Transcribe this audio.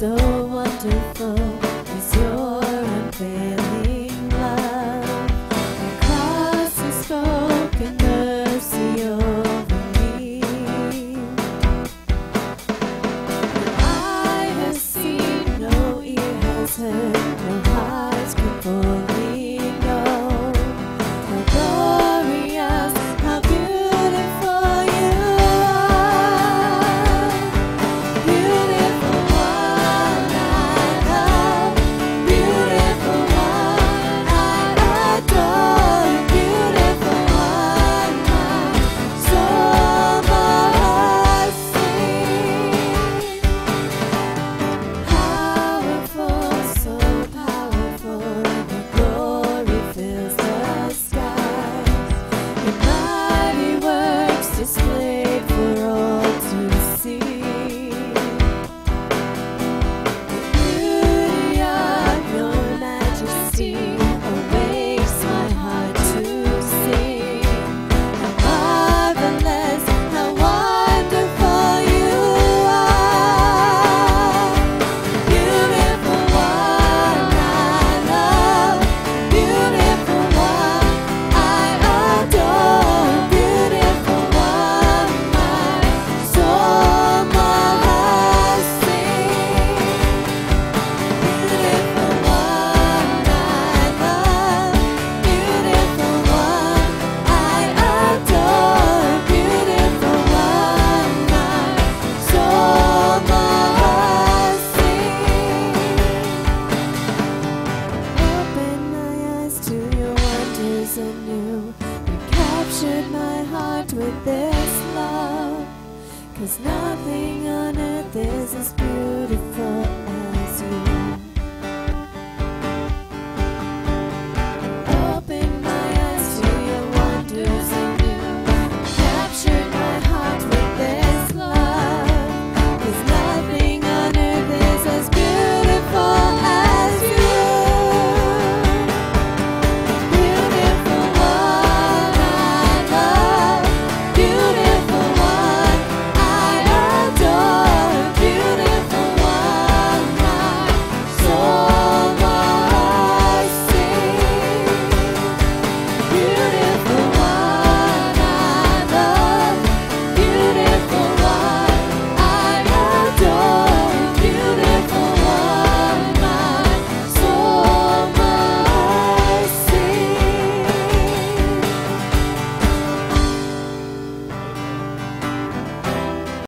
So wonderful is your unfailing love. The cross has spoken mercy over me. Eye has seen, no ear has heard, no heart can fully know how glorious, how beautiful you are. Beautiful one I love, beautiful one I adore, beautiful one my soul must sing. Powerful, so powerful, your glory fills the skies. Your mighty works displayed for all to see. The beauty of your majesty awakes my heart to sing. How marvelous, how wonderful you are. Beautiful one I love, beautiful one I adore, beautiful one my soul must sing. Beautiful one I love, beautiful one I adore, beautiful one my soul must sing. Open my eyes to your wonders anew. You captured my heart with this love. 'Cause nothing on earth is as beautiful